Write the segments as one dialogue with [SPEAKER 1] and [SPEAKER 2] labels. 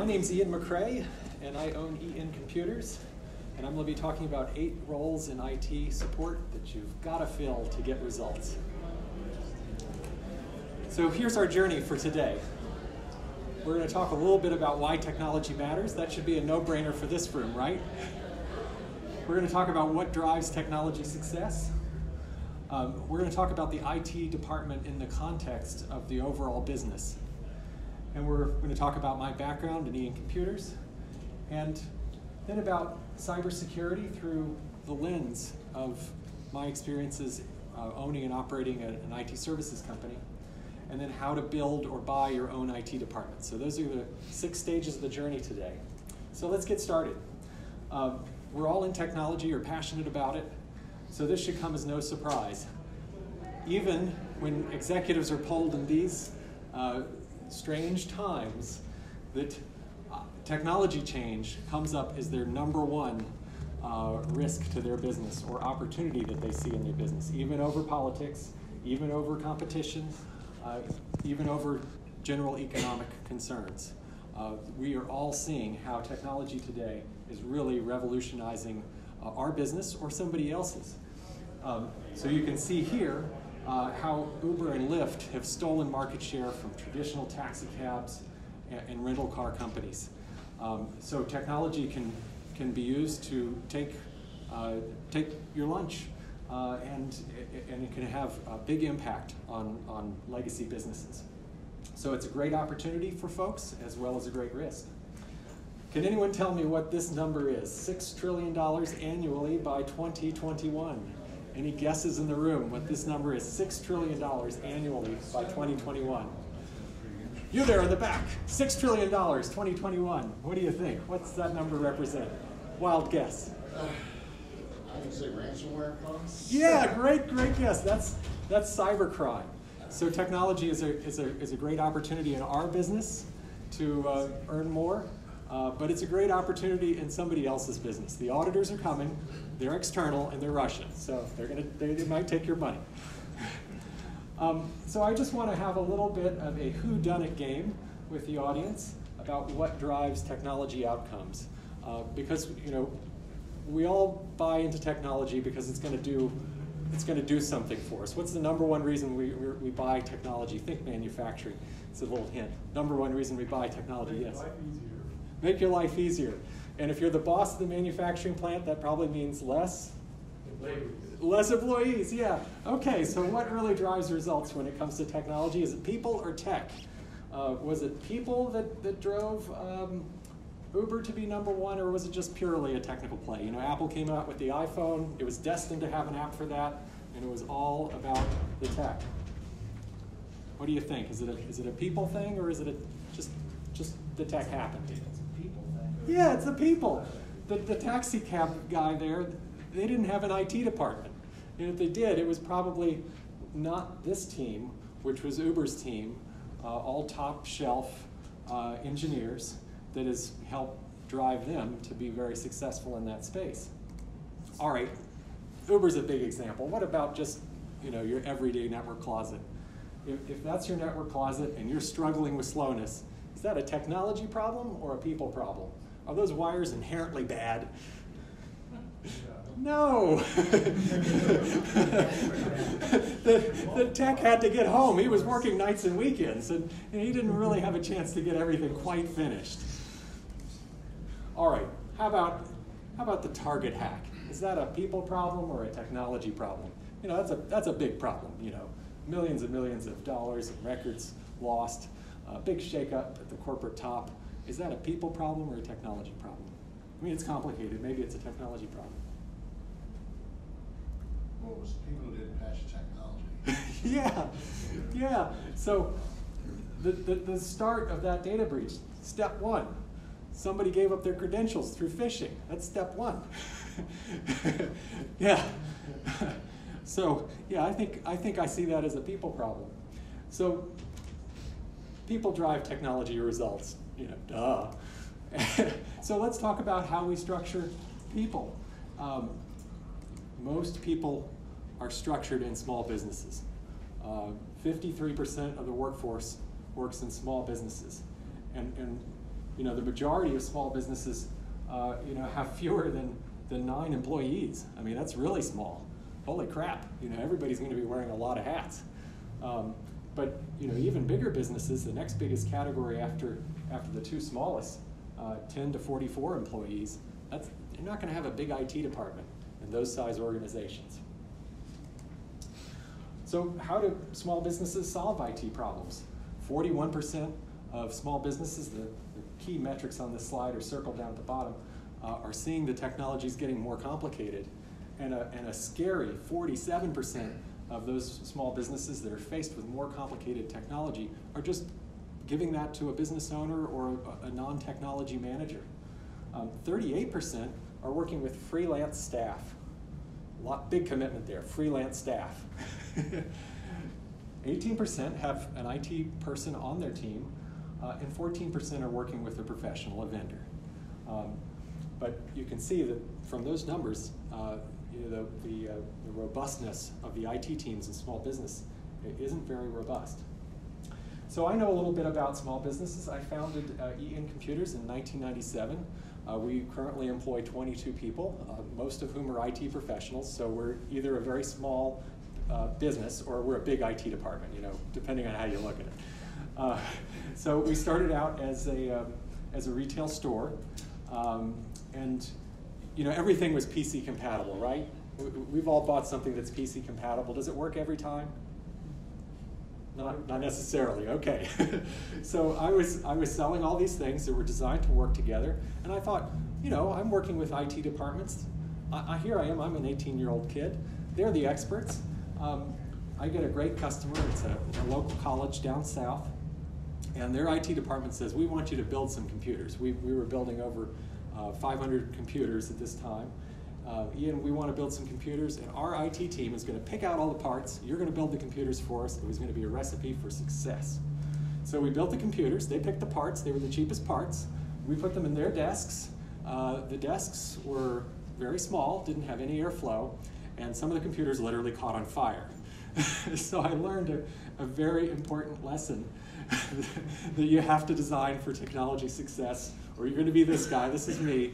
[SPEAKER 1] name's Ian MacRae, and I own EN Computers, and I'm going to be talking about 8 roles in IT support that you've got to fill to get results. So here's our journey for today. We're going to talk a little bit about why technology matters. That should be a no-brainer for this room, right? We're going to talk about what drives technology success. We're going to talk about the IT department in the context of the overall business. And we're going to talk about my background in EN Computers, and then about cybersecurity through the lens of my experiences owning and operating an IT services company, and then how to build or buy your own IT department. So those are the 6 stages of the journey today. So let's get started. We're all in technology or passionate about it, so this should come as no surprise. Even when executives are polled in these strange times, that technology change comes up as their #1 risk to their business or opportunity that they see in their business, even over politics, even over competition, even over general economic concerns. We are all seeing how technology today is really revolutionizing our business or somebody else's. So you can see here how Uber and Lyft have stolen market share from traditional taxi cabs and rental car companies. So technology can be used to take your lunch, and it can have a big impact on legacy businesses. So it's a great opportunity for folks as well as a great risk. Can anyone tell me what this number is? $6 trillion annually by 2021. Any guesses in the room what this number is? $6 trillion annually by 2021. You there in the back, $6 trillion, 2021. What do you think? What's that number represent? Wild guess.
[SPEAKER 2] I would say ransomware costs.
[SPEAKER 1] Yeah, great guess. That's cybercrime. So technology is a great opportunity in our business to earn more, but it's a great opportunity in somebody else's business. The auditors are coming, they're external, and they're Russian, so they might take your money. So I just want to have a little bit of a whodunit game with the audience about what drives technology outcomes, because we all buy into technology because it's going to do something for us. What's the #1 reason we buy technology? Think manufacturing. It's a little hint. #1 reason we buy technology, yes. Make your life easier. And if you're the boss of the manufacturing plant, that probably means less employees, yeah. Okay, so what really drives results when it comes to technology? Is it people or tech? Was it people that drove Uber to be #1, or was it just purely a technical play? Apple came out with the iPhone, it was destined to have an app for that, and it was all about the tech. What do you think? Is it a people thing, or is it just the tech happened?
[SPEAKER 2] It's a people thing.
[SPEAKER 1] Yeah, it's the people. The taxi cab guy there, they didn't have an IT department. And if they did, it was probably not this team, which was Uber's team, all top shelf engineers that has helped drive them to be very successful in that space. All right, Uber's a big example. What about just your everyday network closet? If that's your network closet and you're struggling with slowness, is that a technology problem or a people problem? Are those wires inherently bad? No. the tech had to get home. He was working nights and weekends, and he didn't really have a chance to get everything quite finished. All right, how about the Target hack? Is that a people problem or a technology problem? That's a big problem. Millions and millions of dollars and records lost, big shakeup at the corporate top. Is that a people problem or a technology problem? I mean, it's complicated. Maybe it's a technology problem.
[SPEAKER 2] Well, it was people who didn't patch the technology.
[SPEAKER 1] Yeah. So the start of that data breach, step 1. Somebody gave up their credentials through phishing. That's step 1. Yeah. So yeah, I think I see that as a people problem. So people drive technology results. Duh. So let's talk about how we structure people. Most people are structured in small businesses. 53% of the workforce works in small businesses. And the majority of small businesses, have fewer than 9 employees. I mean, that's really small. Holy crap! Everybody's going to be wearing a lot of hats. But even bigger businesses, the next biggest category after the 2 smallest, 10 to 44 employees. You're not going to have a big IT department in those size organizations. So how do small businesses solve IT problems? 41% of small businesses, the key metrics on this slide are circled down at the bottom, are seeing the technologies getting more complicated. And a scary 47% of those small businesses that are faced with more complicated technology are just giving that to a business owner or a non-technology manager. 38% are working with freelance staff. Big commitment there, freelance staff. 18% have an IT person on their team, and 14% are working with a professional, a vendor. But you can see that from those numbers, the robustness of the IT teams in small business isn't very robust. So I know a little bit about small businesses. I founded E-In Computers in 1997. We currently employ 22 people, most of whom are IT professionals. So we're either a very small business or we're a big IT department, depending on how you look at it. So we started out as a retail store, and everything was PC compatible, right? We've all bought something that's PC compatible. Does it work every time? Not necessarily. Okay. So I was selling all these things that were designed to work together, and I thought, I'm working with IT departments. Here I am. I'm an 18-year-old kid. They're the experts. I get a great customer. It's a local college down south, and their IT department says, we want you to build some computers. We were building over 500 computers at this time. Ian, we want to build some computers, and our IT team is going to pick out all the parts. You're going to build the computers for us. It was going to be a recipe for success. So we built the computers. They picked the parts. They were the cheapest parts. We put them in their desks. The desks were very small, didn't have any airflow, and some of the computers literally caught on fire. So I learned a very important lesson that you have to design for technology success, or you're going to be this guy. This is me.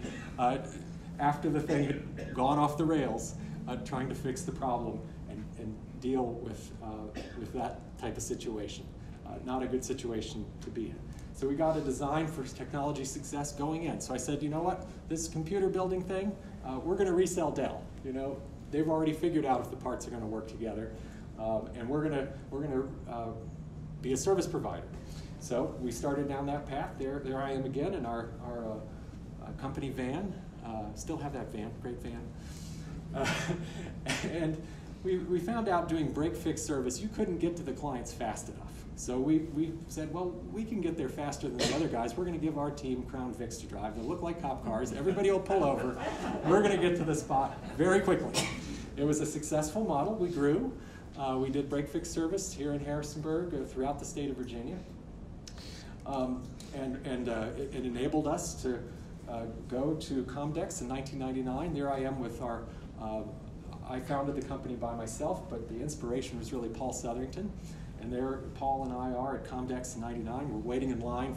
[SPEAKER 1] After the thing had gone off the rails, trying to fix the problem and deal with that type of situation. Not a good situation to be in. So we got a design for technology success going in. So I said, you know what, this computer building thing, we're going to resell Dell. They've already figured out if the parts are going to work together, and we're going to be a service provider. So we started down that path. There I am again in our company van. Still have that van, great van. And we found out doing break-fix service, you couldn't get to the clients fast enough. So we said, well, we can get there faster than the other guys. We're going to give our team Crown Vics to drive. They'll look like cop cars. Everybody will pull over. We're going to get to the spot very quickly. It was a successful model. We grew. We did break-fix service here in Harrisonburg throughout the state of Virginia. It enabled us to go to Comdex in 1999. There I am with I founded the company by myself, but the inspiration was really Paul Southerington. And there Paul and I are at Comdex in 99. We're waiting in line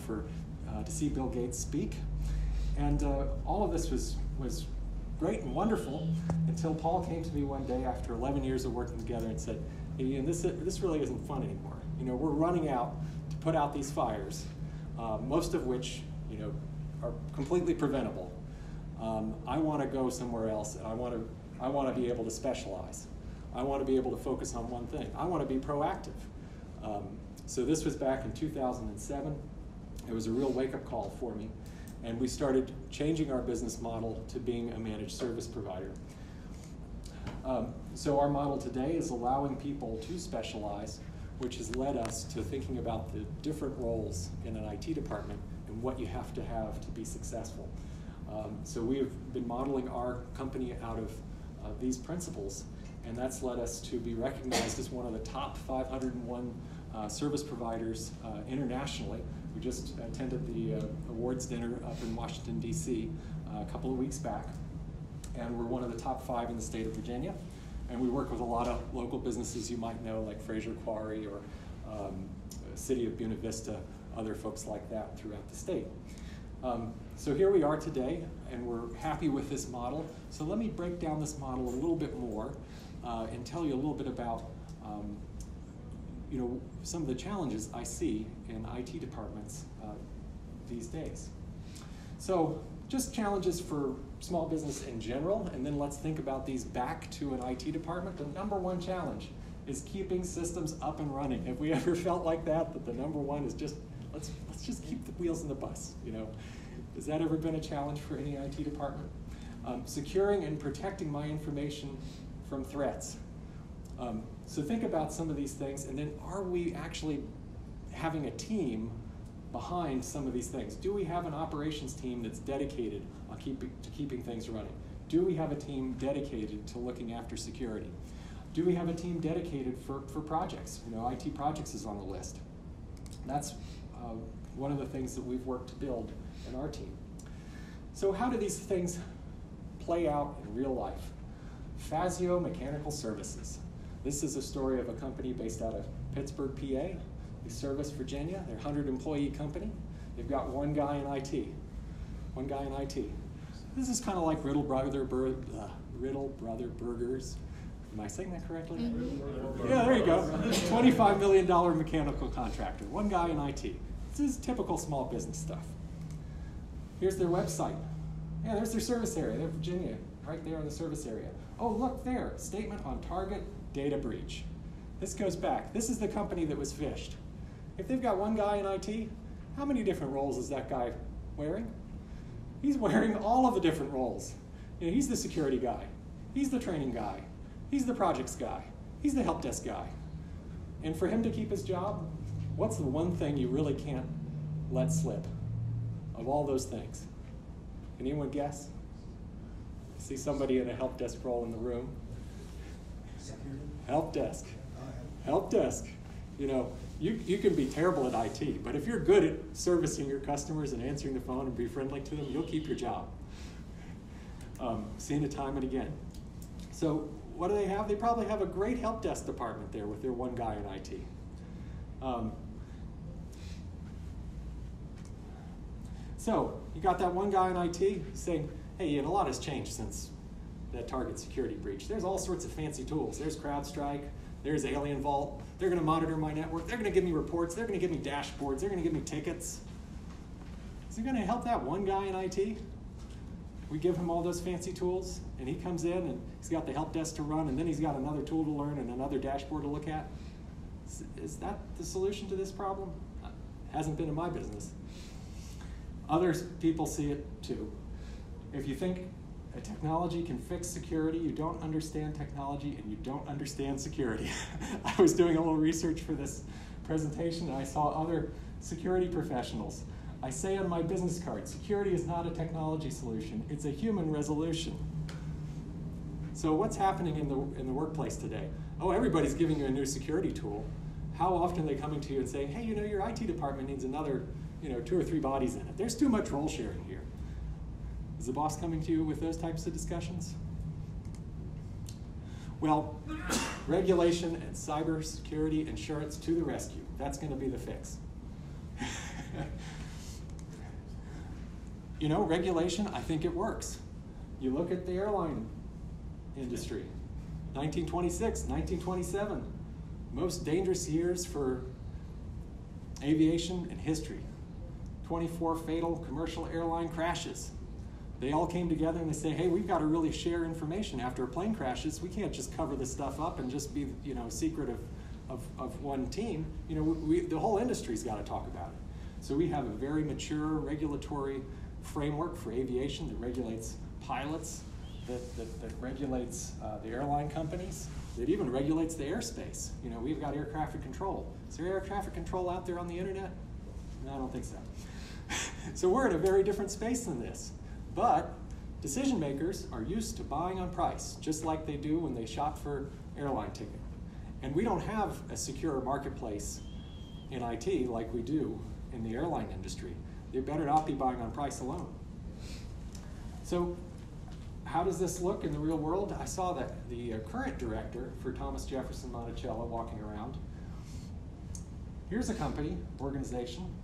[SPEAKER 1] to see Bill Gates speak. And all of this was great and wonderful until Paul came to me one day after 11 years of working together and said, hey, Ian, this really isn't fun anymore. We're running out to put out these fires, most of which are completely preventable. I want to go somewhere else, and I want to be able to specialize. I want to be able to focus on one thing. I want to be proactive. So this was back in 2007. It was a real wake-up call for me, and we started changing our business model to being a managed service provider. So our model today is allowing people to specialize, which has led us to thinking about the different roles in an IT department and what you have to be successful. So we have been modeling our company out of these principles, and that's led us to be recognized as one of the top 501 service providers internationally. We just attended the awards dinner up in Washington, D.C. A couple of weeks back, and we're one of the top 5 in the state of Virginia. And we work with a lot of local businesses you might know, like Fraser Quarry or City of Buena Vista, other folks like that throughout the state. So here we are today, and we're happy with this model. So let me break down this model a little bit more and tell you a little bit about some of the challenges I see in IT departments these days. So just challenges for small business in general, and then let's think about these back to an IT department. The number one challenge is keeping systems up and running. Have we ever felt like that the number one is just, let's just keep the wheels in the bus, Has that ever been a challenge for any IT department? Securing and protecting my information from threats. So think about some of these things, and then are we actually having a team behind some of these things? Do we have an operations team that's dedicated on keeping things running? Do we have a team dedicated to looking after security? Do we have a team dedicated for projects? IT projects is on the list. That's one of the things that we've worked to build in our team. So how do these things play out in real life? Fazio Mechanical Services. This is a story of a company based out of Pittsburgh, PA. They service Virginia. They're a 100-employee company. They've got one guy in IT. One guy in IT. This is kind of like Riddle Brother Burgers. Am I saying that correctly? Mm-hmm. Yeah, there you go. $25 million mechanical contractor. One guy in IT. This is typical small business stuff. Here's their website. Yeah, there's their service area. They're Virginia, right there in the service area. Oh, look there. Statement on target data breach. This goes back. This is the company that was phished. If they've got one guy in IT, how many different roles is that guy wearing? He's wearing all of the different roles. He's the security guy. He's the training guy. He's the projects guy. He's the help desk guy. And for him to keep his job, what's the one thing you really can't let slip of all those things? Can anyone guess? I see somebody in a help desk role in the room.
[SPEAKER 2] Security?
[SPEAKER 1] Help desk. Help desk. You can be terrible at IT, but if you're good at servicing your customers and answering the phone and be friendly to them, you'll keep your job. Seen it time and again. So what do they have? They probably have a great help desk department there with their one guy in IT. So you got that one guy in IT saying, hey, a lot has changed since that target security breach. There's all sorts of fancy tools. There's CrowdStrike. There's Alien Vault. They're going to monitor my network. They're going to give me reports. They're going to give me dashboards. They're going to give me tickets. Is it going to help that one guy in IT? We give him all those fancy tools, and he comes in, and he's got the help desk to run, and then he's got another tool to learn and another dashboard to look at. Is that the solution to this problem? Hasn't been in my business. Other people see it too. If you think a technology can fix security, you don't understand technology, and you don't understand security. I was doing a little research for this presentation, and I saw other security professionals. I say on my business card, security is not a technology solution, it's a human resolution. So what's happening in the workplace today? Oh, everybody's giving you a new security tool. How often are they coming to you and saying, hey, your IT department needs another 2 or 3 bodies in it. There's too much role sharing here. Is the boss coming to you with those types of discussions? Well, regulation and cybersecurity insurance to the rescue. That's going to be the fix. Regulation, I think it works. You look at the airline industry. 1926, 1927, most dangerous years for aviation in history. 24 fatal commercial airline crashes. They all came together and they say, hey, we've got to really share information after a plane crashes. We can't just cover this stuff up and just be, secret of one team. The whole industry's got to talk about it. So we have a very mature regulatory framework for aviation that regulates pilots, that regulates the airline companies, that even regulates the airspace. We've got air traffic control. Is there air traffic control out there on the internet? No, I don't think so. So we're in a very different space than this. But decision makers are used to buying on price, just like they do when they shop for airline ticket. And we don't have a secure marketplace in IT like we do in the airline industry. They better not be buying on price alone. So how does this look in the real world? I saw that the current director for Thomas Jefferson Monticello walking around. Here's a company, organization,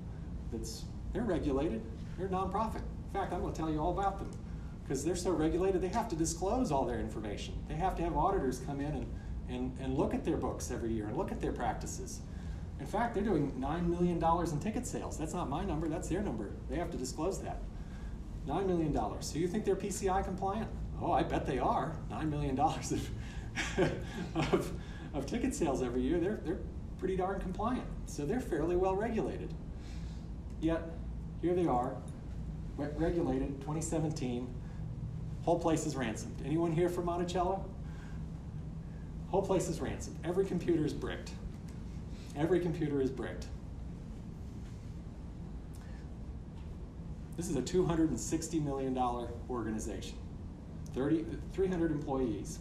[SPEAKER 1] they're regulated. They're a nonprofit. In fact, I'm going to tell you all about them. Because they're so regulated, they have to disclose all their information. They have to have auditors come in and look at their books every year and look at their practices. In fact, they're doing $9 million in ticket sales. That's not my number, that's their number. They have to disclose that. $9 million. So you think they're PCI compliant? Oh, I bet they are. $9 million of ticket sales every year. They're pretty darn compliant. So they're fairly well regulated. Yet, here they are, regulated, 2017. Whole place is ransomed. Anyone here from Monticello? Whole place is ransomed. Every computer is bricked. Every computer is bricked. This is a $260 million organization, 300 employees.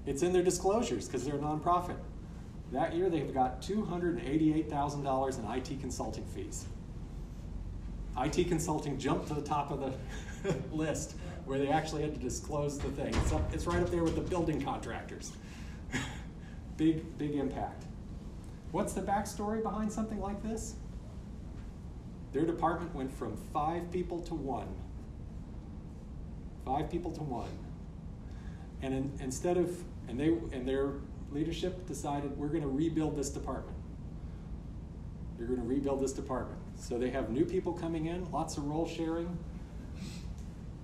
[SPEAKER 1] It's in their disclosures because they're a nonprofit. That year they've got $288,000 in IT consulting fees. IT consulting jumped to the top of the list where they actually had to disclose the thing. It's right up there with the building contractors. Big impact. What's the backstory behind something like this? Their department went from 5 people to 1. 5 people to 1. And their leadership decided, we're going to rebuild this department. You're going to rebuild this department. So they have new people coming in, lots of role sharing.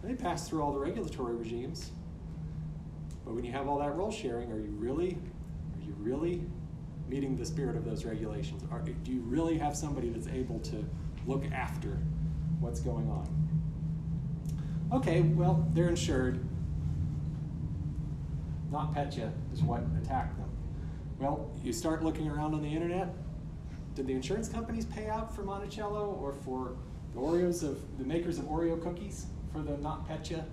[SPEAKER 1] They pass through all the regulatory regimes. But when you have all that role sharing, are you really meeting the spirit of those regulations? Do you really have somebody that's able to look after what's going on? Okay, well, they're insured. NotPetya is what attacked them. Well, you start looking around on the internet. Did the insurance companies pay out for Monticello or for the makers of Oreo cookies for the NotPetya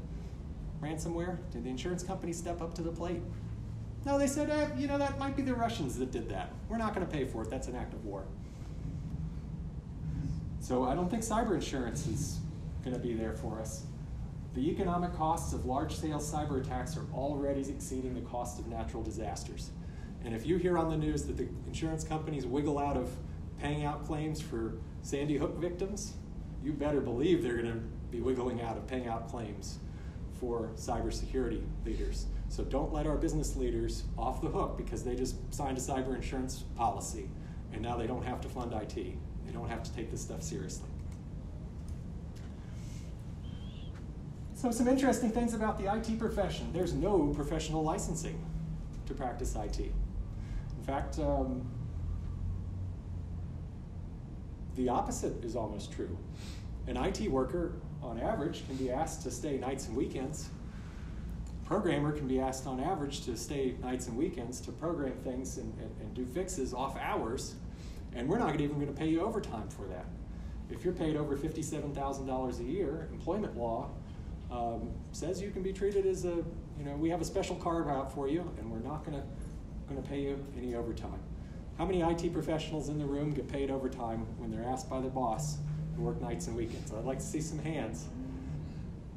[SPEAKER 1] ransomware? Did the insurance companies step up to the plate? No, they said, that might be the Russians that did that. We're not going to pay for it. That's an act of war. So I don't think cyber insurance is going to be there for us. The economic costs of large-scale cyber attacks are already exceeding the cost of natural disasters. And if you hear on the news that the insurance companies wiggle out of paying out claims for Sandy Hook victims, you better believe they're going to be wiggling out of paying out claims for cybersecurity leaders. So don't let our business leaders off the hook because they just signed a cyber insurance policy and now they don't have to fund IT. They don't have to take this stuff seriously. So some interesting things about the IT profession. There's no professional licensing to practice IT. In fact, the opposite is almost true. An IT worker, on average, can be asked to stay nights and weekends. A programmer can be asked, on average, to stay nights and weekends to program things and do fixes off hours, and we're not even going to pay you overtime for that. If you're paid over $57,000 a year, employment law says you can be treated as we have a special carve out for you, and we're not going to pay you any overtime. How many IT professionals in the room get paid overtime when they're asked by their boss to work nights and weekends? I'd like to see some hands.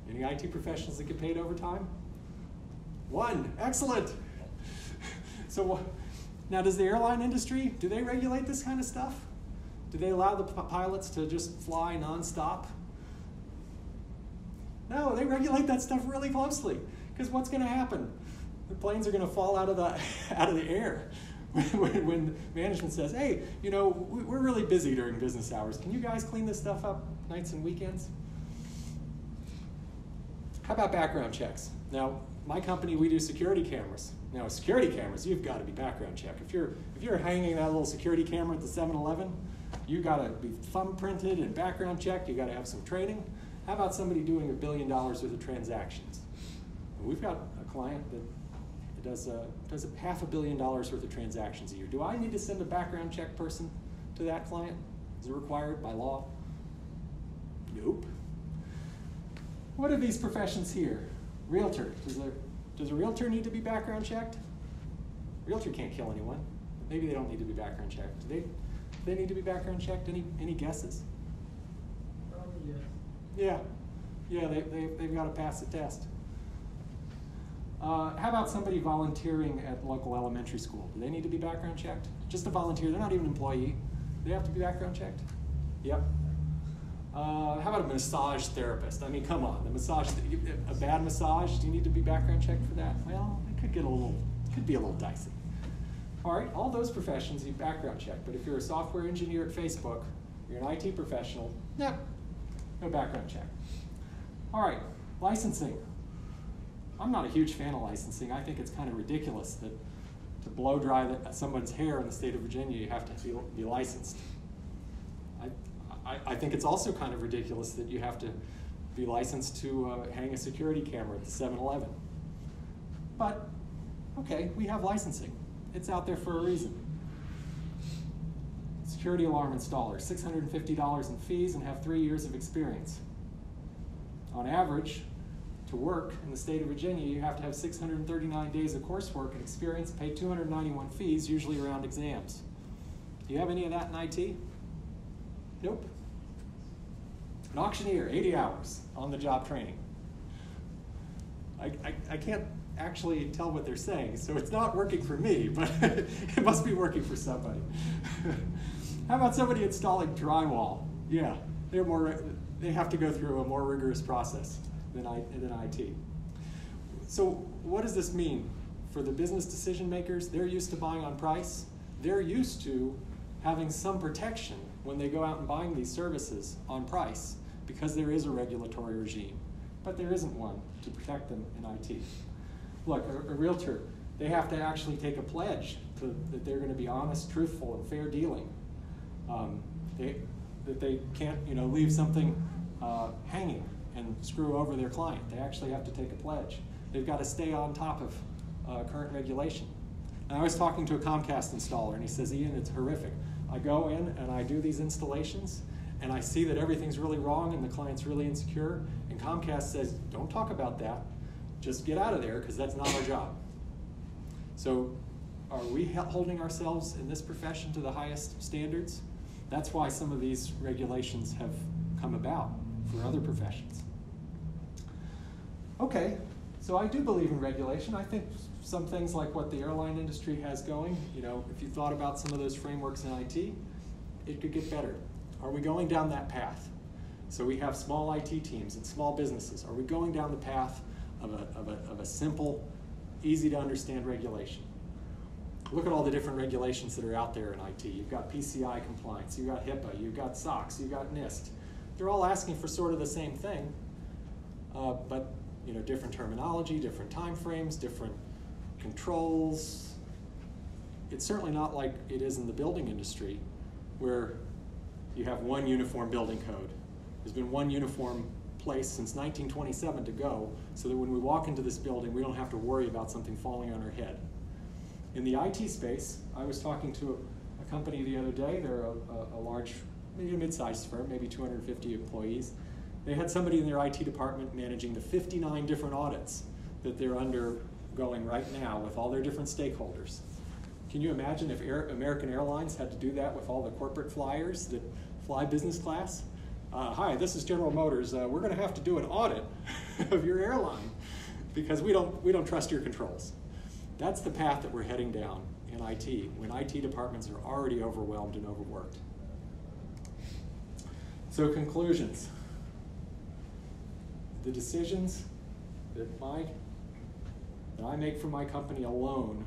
[SPEAKER 1] Any IT professionals that get paid overtime? 1, excellent. So now does the airline industry, do they regulate this kind of stuff? Do they allow the pilots to just fly nonstop? No, they regulate that stuff really closely. Because what's going to happen? The planes are going to fall out of the air when management says, hey, we're really busy during business hours. Can you guys clean this stuff up nights and weekends? How about background checks? Now, my company, we do security cameras. Now, security cameras, you've got to be background checked. If you're hanging that little security camera at the 7-Eleven, you've got to be thumbprinted and background checked. You've got to have some training. How about somebody doing $1 billion worth of transactions? And we've got a client that does $500 million worth of transactions a year. Do I need to send a background check person to that client? Is it required by law? Nope. What are these professions here? Realtor. Does a realtor need to be background checked? Realtor can't kill anyone. Maybe they don't need to be background checked. Do they need to be background checked? Any guesses?
[SPEAKER 3] Probably yes.
[SPEAKER 1] Yeah, they've got to pass the test. How about somebody volunteering at local elementary school? Do they need to be background checked? Just a volunteer, they're not even an employee. They have to be background checked? Yep. How about a massage therapist? I mean, come on, a bad massage, do you need to be background checked for that? Well, it could be a little dicey. All right, all those professions need background check, but if you're a software engineer at Facebook, you're an IT professional, no background check. All right, licensing. I'm not a huge fan of licensing. I think it's kind of ridiculous that to blow dry someone's hair in the state of Virginia, you have to be licensed. I think it's also kind of ridiculous that you have to be licensed to hang a security camera at the 7-Eleven. But, okay, we have licensing. It's out there for a reason. Security alarm installer, $650 in fees and have 3 years of experience. On average, to work in the state of Virginia, you have to have 639 days of coursework and experience, pay 291 fees, usually around exams. Do you have any of that in IT? Nope. An auctioneer, 80 hours on the job training. I can't actually tell what they're saying, so it's not working for me, but it must be working for somebody. How about somebody installing drywall? Yeah, they have to go through a more rigorous process than IT. So what does this mean? For the business decision makers, they're used to buying on price. They're used to having some protection when they go out and buying these services on price because there is a regulatory regime, but there isn't one to protect them in IT. Look, a realtor, they have to actually take a pledge that they're going to be honest, truthful, and fair dealing. That they can't, leave something hanging and screw over their client. They actually have to take a pledge. They've got to stay on top of current regulation. And I was talking to a Comcast installer, and he says, Ian, it's horrific. I go in and I do these installations, and I see that everything's really wrong and the client's really insecure, and Comcast says, don't talk about that. Just get out of there, because that's not our job. So are we holding ourselves in this profession to the highest standards? That's why some of these regulations have come about for other professions. Okay, so I do believe in regulation. I think some things like what the airline industry has going, if you thought about some of those frameworks in IT, it could get better. Are we going down that path? So we have small IT teams and small businesses. Are we going down the path of a simple, easy to understand regulation? Look at all the different regulations that are out there in IT. You've got PCI compliance, you've got HIPAA, you've got SOX, you've got NIST. They're all asking for sort of the same thing, but different terminology, different time frames, different controls. It's certainly not like it is in the building industry, where you have one uniform building code. There's been one uniform place since 1927 to go, so that when we walk into this building, we don't have to worry about something falling on our head. In the IT space, I was talking to a company the other day. They're a large, maybe a mid-sized firm, maybe 250 employees. They had somebody in their IT department managing the 59 different audits that they're undergoing right now with all their different stakeholders. Can you imagine if American Airlines had to do that with all the corporate flyers that fly business class? Hi, this is General Motors. We're going to have to do an audit of your airline because we don't trust your controls. That's the path that we're heading down in IT, when IT departments are already overwhelmed and overworked. So conclusions. The decisions that I make for my company alone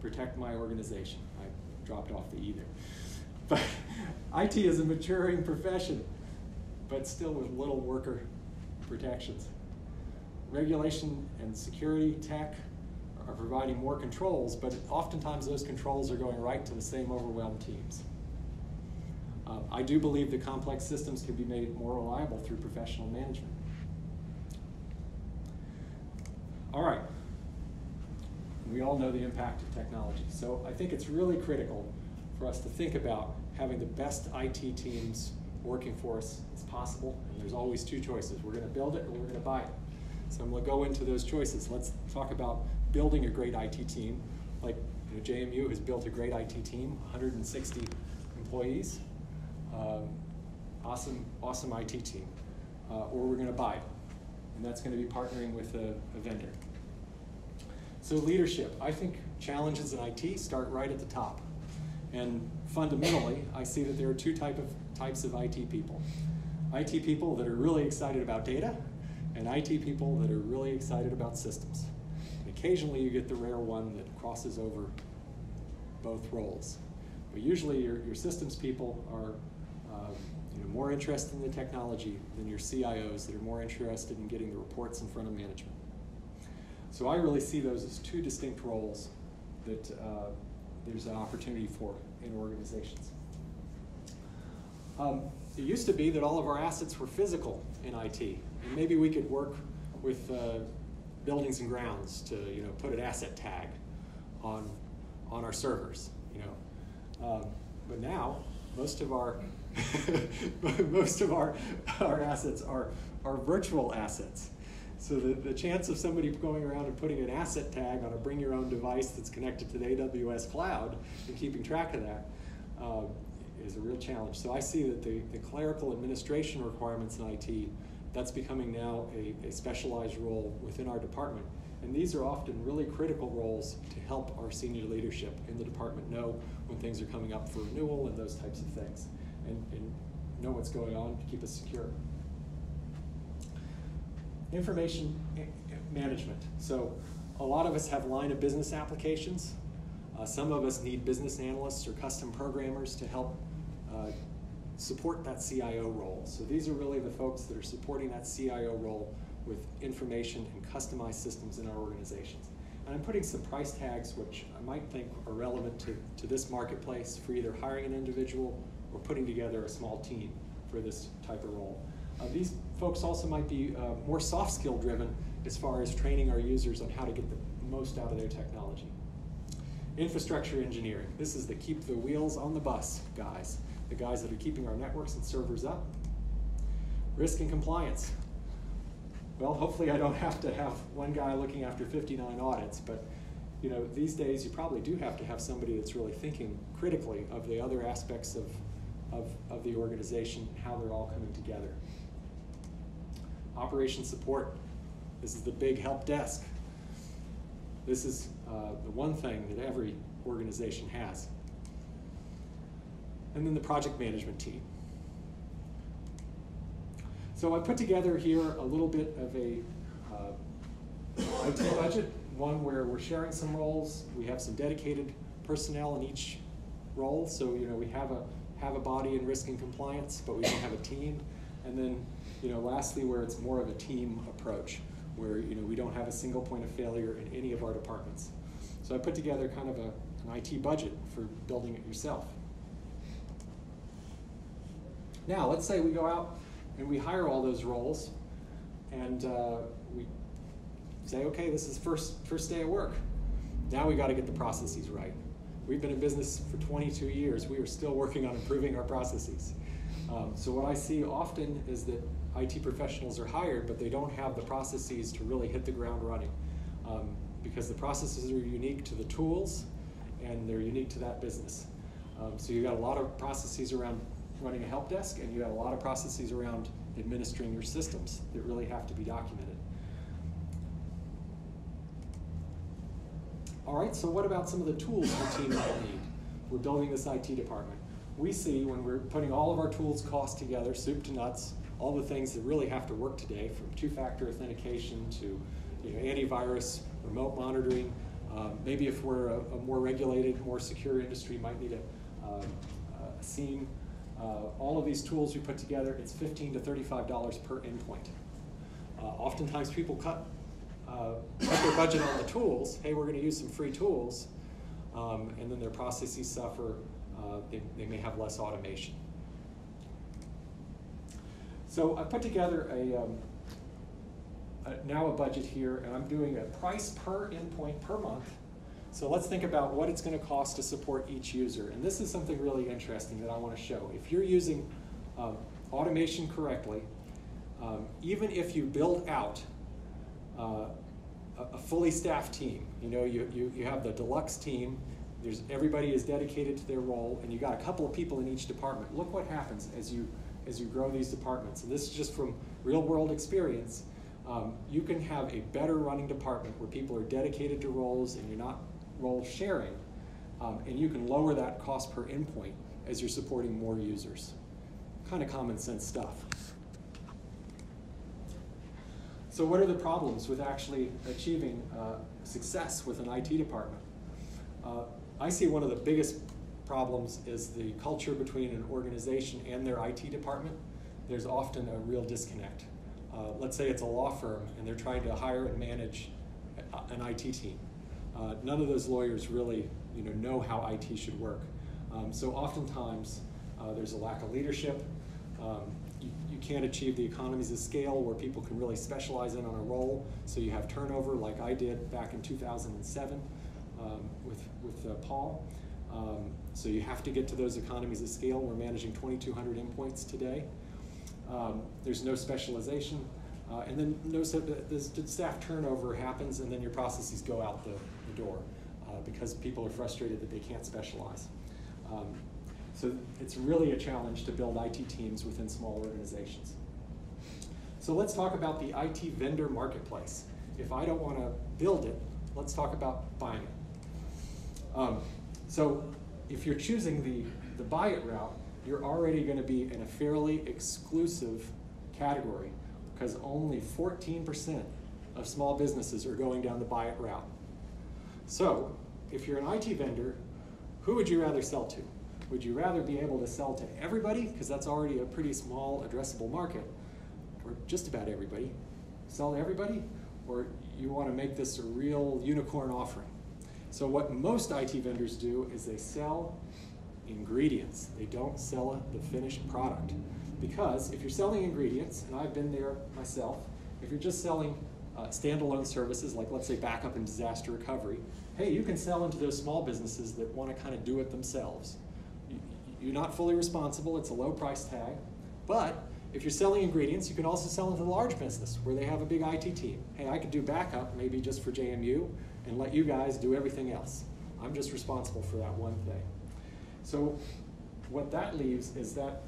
[SPEAKER 1] protect my organization. I dropped off the E there. But IT is a maturing profession, but still with little worker protections. Regulation and security tech are providing more controls, but oftentimes those controls are going right to the same overwhelmed teams. I do believe that complex systems can be made more reliable through professional management. All right. We all know the impact of technology. So I think it's really critical for us to think about having the best IT teams working for us as possible. And there's always two choices. We're going to build it or we're going to buy it. So I'm going to go into those choices. Let's talk about building a great IT team. Like JMU has built a great IT team, 160 employees. Awesome IT team. Or we're going to buy it. And that's going to be partnering with a vendor. So leadership. I think challenges in IT start right at the top. And fundamentally, I see that there are two types of IT people. IT people that are really excited about data, and IT people that are really excited about systems. And occasionally you get the rare one that crosses over both roles. But usually your systems people are more interested in the technology than your CIOs that are more interested in getting the reports in front of management. So I really see those as two distinct roles that there's an opportunity for in organizations. It used to be that all of our assets were physical in IT, and maybe we could work with buildings and grounds to put an asset tag on our servers. But now most of our assets are virtual assets. So the chance of somebody going around and putting an asset tag on a bring your own device that's connected to the AWS cloud and keeping track of that is a real challenge. So I see that the clerical administration requirements in IT, that's becoming now a specialized role within our department. And these are often really critical roles to help our senior leadership in the department know when things are coming up for renewal and those types of things, and know what's going on to keep us secure. Information management. So a lot of us have line of business applications. Some of us need business analysts or custom programmers to help support that CIO role. So these are really the folks that are supporting that CIO role with information and customized systems in our organizations. And I'm putting some price tags which I might think are relevant to this marketplace for either hiring an individual or putting together a small team for this type of role. These folks also might be more soft skill driven as far as training our users on how to get the most out of their technology. Infrastructure engineering. This is the keep the wheels on the bus guys, the guys that are keeping our networks and servers up. Risk and compliance. Well, hopefully I don't have to have one guy looking after 59 audits, but these days you probably do have to have somebody that's really thinking critically of the other aspects of the organization, how they're all coming together. Operation support. This is the big help desk. This is the one thing that every organization has. And then the project management team. So I put together here a little bit of a IT budget, one where we're sharing some roles. We have some dedicated personnel in each role. So we have a body in risk and compliance, but we don't have a team. And then lastly, where it's more of a team approach, where we don't have a single point of failure in any of our departments. So I put together kind of an IT budget for building it yourself. Now let's say we go out and we hire all those roles, and we say, okay, this is first day of work. Now we got to get the processes right. We've been in business for 22 years. We are still working on improving our processes. So what I see often is that IT professionals are hired, but they don't have the processes to really hit the ground running, because the processes are unique to the tools and they're unique to that business. So you've got a lot of processes around running a help desk, and you have a lot of processes around administering your systems that really have to be documented. All right, so what about some of the tools the team might need? We're building this IT department. We see when we're putting all of our tools cost together, soup to nuts, all the things that really have to work today, from two-factor authentication to antivirus, remote monitoring. Maybe if we're a more regulated, more secure industry, might need a SIEM. All of these tools we put together, it's $15 to $35 per endpoint. Oftentimes people cut their budget on the tools. Hey, we're going to use some free tools, and then their processes suffer. They may have less automation. So I put together now a budget here, and I'm doing a price per endpoint per month. So let's think about what it's going to cost to support each user. And this is something really interesting that I want to show. If you're using automation correctly, even if you build out a fully staffed team, you have the deluxe team, everybody is dedicated to their role, and you got a couple of people in each department. Look what happens as you grow these departments. And this is just from real world experience. You can have a better running department where people are dedicated to roles and you're not role sharing, and you can lower that cost per endpoint as you're supporting more users. Kind of common sense stuff. So what are the problems with actually achieving success with an IT department? I see one of the biggest problems is the culture between an organization and their IT department. There's often a real disconnect. Let's say it's a law firm and they're trying to hire and manage an IT team. None of those lawyers really know how IT should work. So oftentimes there's a lack of leadership. You can't achieve the economies of scale where people can really specialize in on a role. So you have turnover like I did back in 2007 with Paul. So you have to get to those economies of scale. We're managing 2,200 endpoints today. There's no specialization. And then the staff turnover happens, and then your processes go out the door because people are frustrated that they can't specialize. So it's really a challenge to build IT teams within small organizations. So let's talk about the IT vendor marketplace. If I don't want to build it, let's talk about buying it. So if you're choosing the buy it route, you're already going to be in a fairly exclusive category because only 14% of small businesses are going down the buy it route. So if you're an IT vendor, who would you rather sell to? Would you rather be able to sell to everybody, because that's already a pretty small addressable market, or just about everybody, sell to everybody, or you want to make this a real unicorn offering? So what most IT vendors do is they sell ingredients. They don't sell the finished product. Because if you're selling ingredients, and I've been there myself, if you're just selling standalone services, like let's say backup and disaster recovery, hey, you can sell into those small businesses that want to kind of do it themselves. You're not fully responsible, it's a low price tag, but if you're selling ingredients, you can also sell into the large business where they have a big IT team. Hey, I could do backup maybe just for JMU and let you guys do everything else. I'm just responsible for that one thing. So what that leaves is that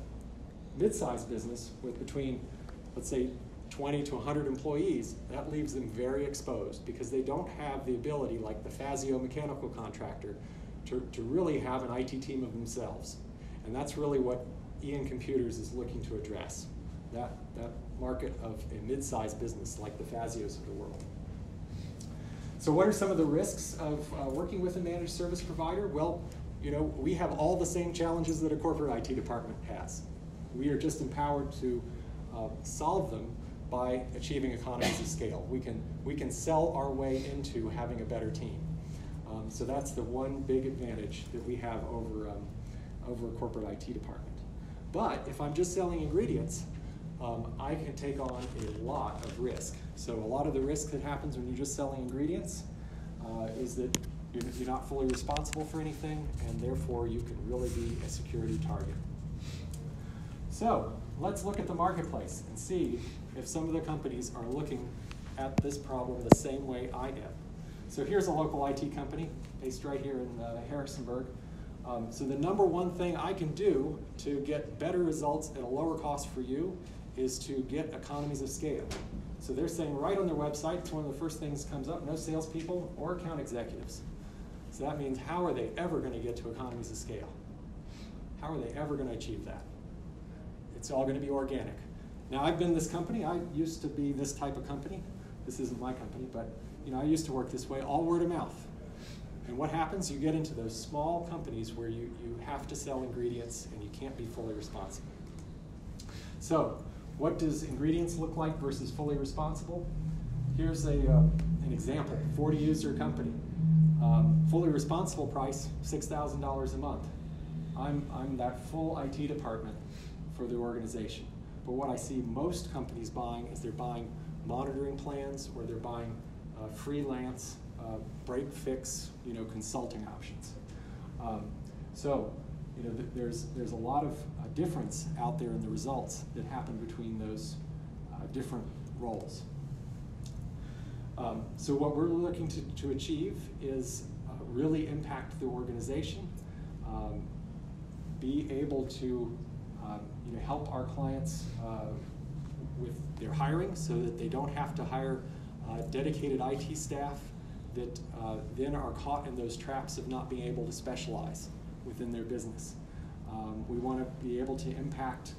[SPEAKER 1] mid-sized business with between, let's say, 20 to 100 employees, that leaves them very exposed because they don't have the ability, like the Fazio mechanical contractor, to really have an IT team of themselves. And that's really what Ian Computers is looking to address, that market of a mid-sized business like the Fazios of the world. So what are some of the risks of working with a managed service provider? Well, we have all the same challenges that a corporate IT department has. We are just empowered to solve them by achieving economies of scale. We can sell our way into having a better team. So that's the one big advantage that we have over a corporate IT department. But if I'm just selling ingredients, I can take on a lot of risk. So a lot of the risk that happens when you're just selling ingredients is that you're not fully responsible for anything, and therefore you can really be a security target. So let's look at the marketplace and see if some of the companies are looking at this problem the same way I am. So here's a local IT company based right here in Harrisonburg. So the number one thing I can do to get better results at a lower cost for you is to get economies of scale. So they're saying right on their website, it's one of the first things that comes up, no salespeople or account executives. So that means how are they ever going to get to economies of scale? How are they ever going to achieve that? It's all going to be organic. Now I've been this company, I used to be this type of company. This isn't my company, but I used to work this way, all word of mouth. And what happens? You get into those small companies where you have to sell ingredients and you can't be fully responsible. So what does ingredients look like versus fully responsible? Here's an example, 40 user company. Fully responsible price, $6,000 a month. I'm that full IT department for the organization. But what I see most companies buying is they're buying monitoring plans or they're buying freelance, break fix, consulting options. So there's a lot of difference out there in the results that happen between those different roles. So what we're looking to achieve is really impact the organization, be able to help our clients with their hiring so that they don't have to hire dedicated IT staff that then are caught in those traps of not being able to specialize within their business. We want to be able to impact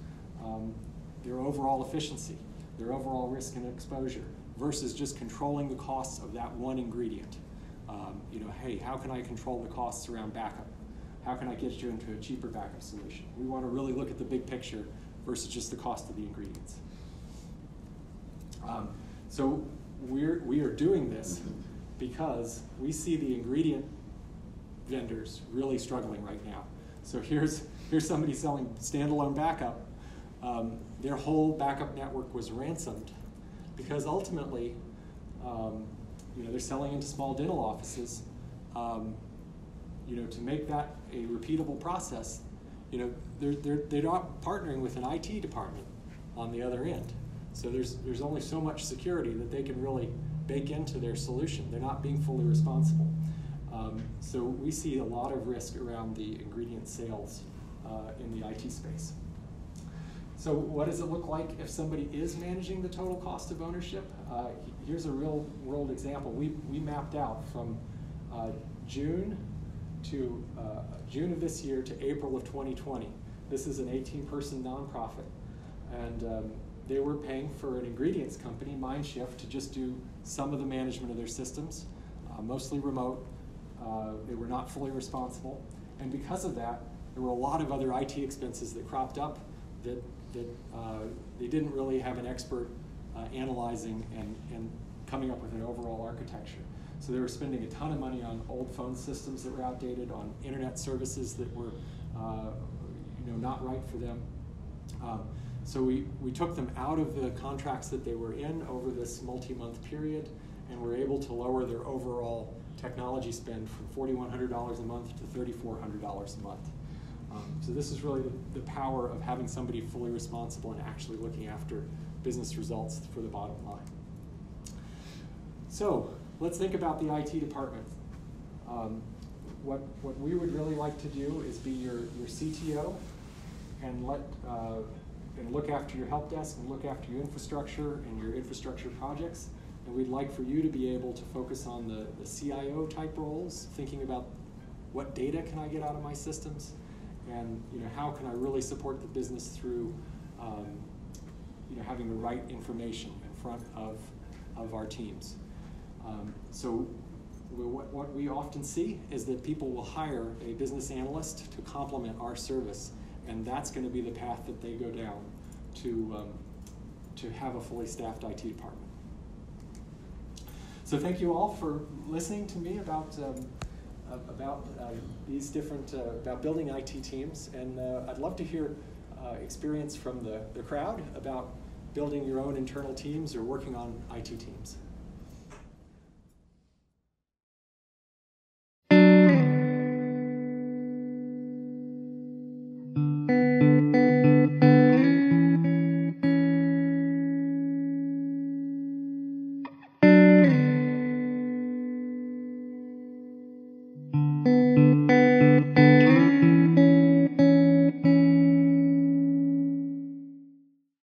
[SPEAKER 1] their overall efficiency, their overall risk and exposure, versus just controlling the costs of that one ingredient. Hey, how can I control the costs around backup? How can I get you into a cheaper backup solution? We want to really look at the big picture versus just the cost of the ingredients. So we are doing this because we see the ingredient vendors really struggling right now. So here's somebody selling standalone backup. Their whole backup network was ransomed because ultimately, they're selling into small dental offices. To make that a repeatable process, they're not partnering with an IT department on the other end. So there's only so much security that they can really bake into their solution. They're not being fully responsible. So we see a lot of risk around the ingredient sales in the IT space. So what does it look like if somebody is managing the total cost of ownership? Here's a real world example. We mapped out from June of this year to April of 2020. This is an 18-person nonprofit, and they were paying for an ingredients company, Mindshift, to just do some of the management of their systems, mostly remote. They were not fully responsible, and because of that, there were a lot of other IT expenses that cropped up that they didn't really have an expert analyzing and coming up with an overall architecture. So they were spending a ton of money on old phone systems that were outdated, on internet services that were not right for them. So we took them out of the contracts that they were in over this multi-month period, and were able to lower their overall technology spend from $4,100 a month to $3,400 a month. So this is really the power of having somebody fully responsible and actually looking after business results for the bottom line. So let's think about the IT department. What we would really like to do is be your CTO and look after your help desk and look after your infrastructure and your infrastructure projects. And we'd like for you to be able to focus on the CIO type roles, thinking about what data can I get out of my systems, and how can I really support the business through having the right information in front of our teams. So what we often see is that people will hire a business analyst to complement our service, and that's going to be the path that they go down to have a fully staffed IT department. So thank you all for listening to me about these different, about building IT teams, and I'd love to hear experience from the crowd about building your own internal teams or working on IT teams.